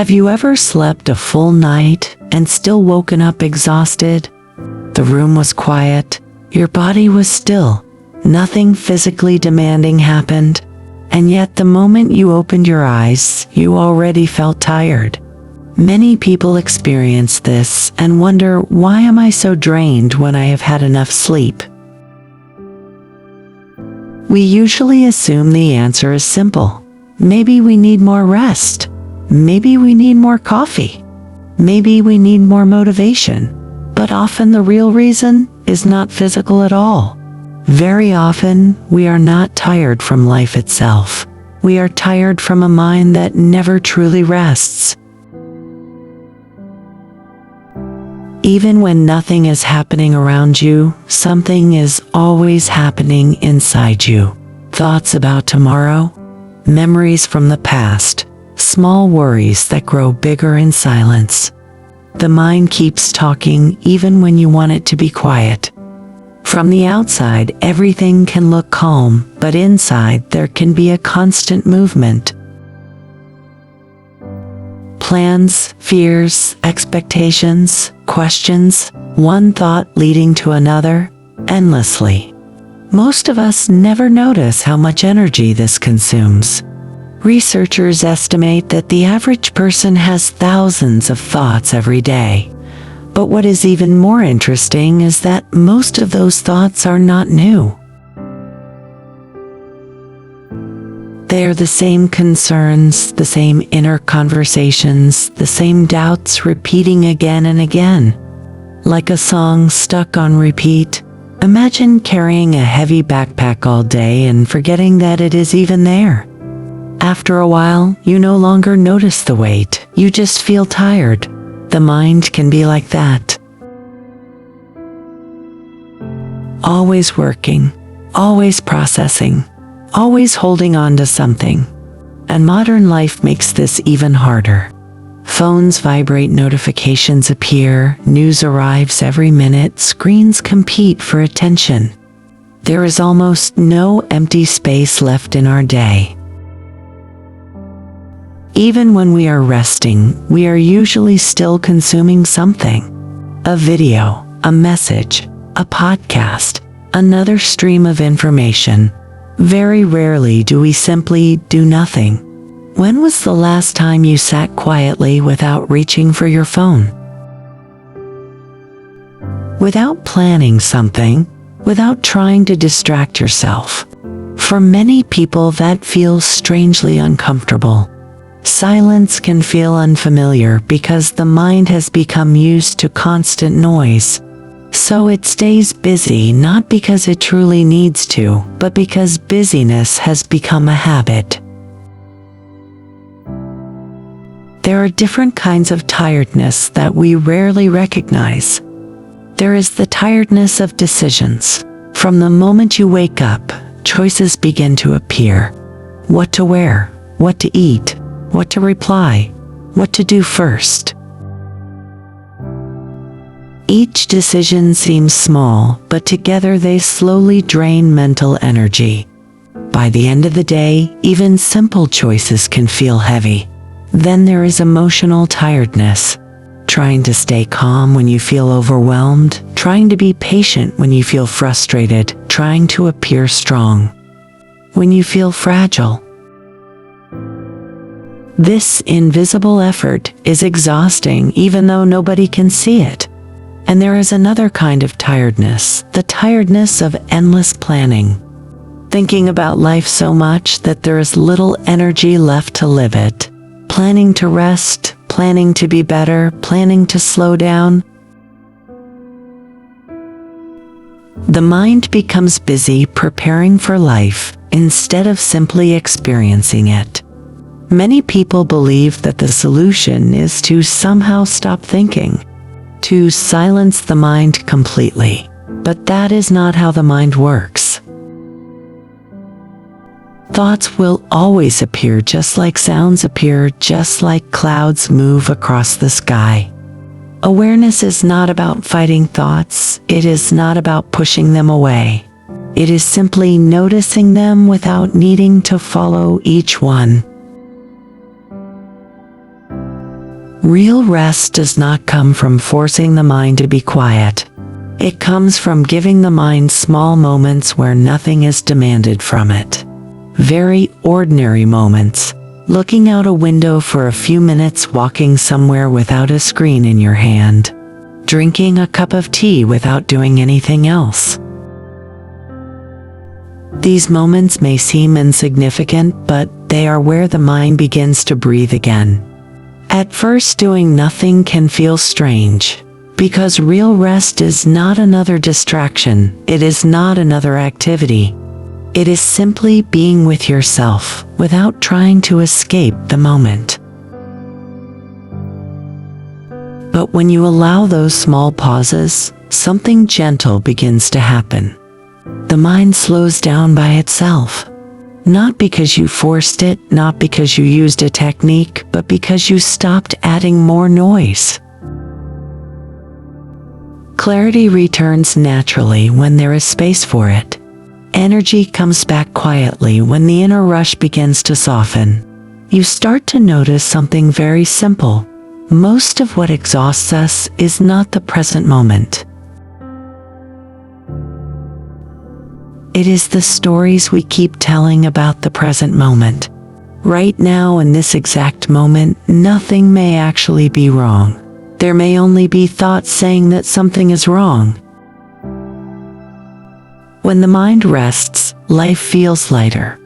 Have you ever slept a full night and still woken up exhausted? The room was quiet, your body was still, nothing physically demanding happened, and yet the moment you opened your eyes, you already felt tired. Many people experience this and wonder, why am I so drained when I have had enough sleep? We usually assume the answer is simple. Maybe we need more rest. Maybe we need more coffee. Maybe we need more motivation. But often the real reason is not physical at all. Very often, we are not tired from life itself. We are tired from a mind that never truly rests. Even when nothing is happening around you, something is always happening inside you. Thoughts about tomorrow, memories from the past, small worries that grow bigger in silence. The mind keeps talking even when you want it to be quiet. From the outside, everything can look calm, but inside there can be a constant movement. Plans, fears, expectations, questions, one thought leading to another, endlessly. Most of us never notice how much energy this consumes. Researchers estimate that the average person has thousands of thoughts every day. But what is even more interesting is that most of those thoughts are not new. They are the same concerns, the same inner conversations, the same doubts repeating again and again. Like a song stuck on repeat. Imagine carrying a heavy backpack all day and forgetting that it is even there. After a while, you no longer notice the weight, you just feel tired. The mind can be like that. Always working, always processing, always holding on to something. And modern life makes this even harder. Phones vibrate, notifications appear, news arrives every minute, screens compete for attention. There is almost no empty space left in our day. Even when we are resting, we are usually still consuming something. A video, a message, a podcast, another stream of information. Very rarely do we simply do nothing. When was the last time you sat quietly without reaching for your phone? Without planning something, without trying to distract yourself. For many people, that feels strangely uncomfortable. Silence can feel unfamiliar because the mind has become used to constant noise. So it stays busy not because it truly needs to, but because busyness has become a habit. There are different kinds of tiredness that we rarely recognize. There is the tiredness of decisions. From the moment you wake up, choices begin to appear. What to wear, what to eat, what to reply, what to do first. Each decision seems small, but together they slowly drain mental energy. By the end of the day, even simple choices can feel heavy. Then there is emotional tiredness. Trying to stay calm when you feel overwhelmed, trying to be patient when you feel frustrated, trying to appear strong when you feel fragile. This invisible effort is exhausting even though nobody can see it. And there is another kind of tiredness, the tiredness of endless planning. Thinking about life so much that there is little energy left to live it. Planning to rest, planning to be better, planning to slow down. The mind becomes busy preparing for life instead of simply experiencing it. Many people believe that the solution is to somehow stop thinking, to silence the mind completely. But that is not how the mind works. Thoughts will always appear just like sounds appear, just like clouds move across the sky. Awareness is not about fighting thoughts. It is not about pushing them away. It is simply noticing them without needing to follow each one. Real rest does not come from forcing the mind to be quiet. It comes from giving the mind small moments where nothing is demanded from it. Very ordinary moments. Looking out a window for a few minutes, walking somewhere without a screen in your hand, drinking a cup of tea without doing anything else. These moments may seem insignificant, but they are where the mind begins to breathe again. At first, doing nothing can feel strange, because real rest is not another distraction, it is not another activity. It is simply being with yourself, without trying to escape the moment. But when you allow those small pauses, something gentle begins to happen. The mind slows down by itself. Not because you forced it, not because you used a technique, but because you stopped adding more noise. Clarity returns naturally when there is space for it. Energy comes back quietly when the inner rush begins to soften. You start to notice something very simple. Most of what exhausts us is not the present moment. It is the stories we keep telling about the present moment. Right now, in this exact moment, nothing may actually be wrong. There may only be thoughts saying that something is wrong. When the mind rests, life feels lighter.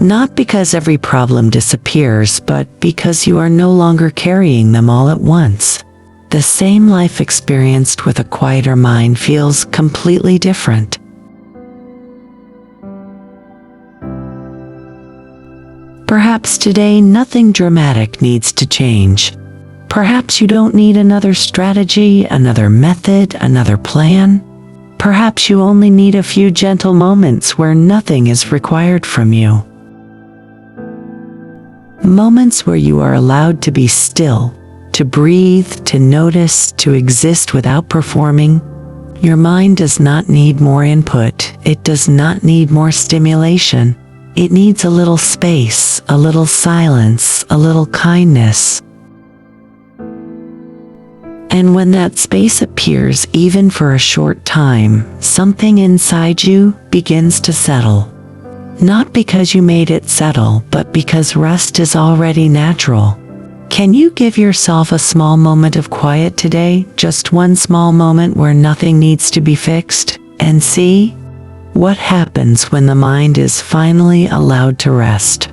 Not because every problem disappears, but because you are no longer carrying them all at once. The same life experienced with a quieter mind feels completely different. Perhaps today nothing dramatic needs to change. Perhaps you don't need another strategy, another method, another plan. Perhaps you only need a few gentle moments where nothing is required from you. Moments where you are allowed to be still, to breathe, to notice, to exist without performing. Your mind does not need more input. It does not need more stimulation. It needs a little space, a little silence, a little kindness. And when that space appears, even for a short time, something inside you begins to settle. Not because you made it settle, but because rest is already natural. Can you give yourself a small moment of quiet today? Just one small moment where nothing needs to be fixed? And see what happens when the mind is finally allowed to rest.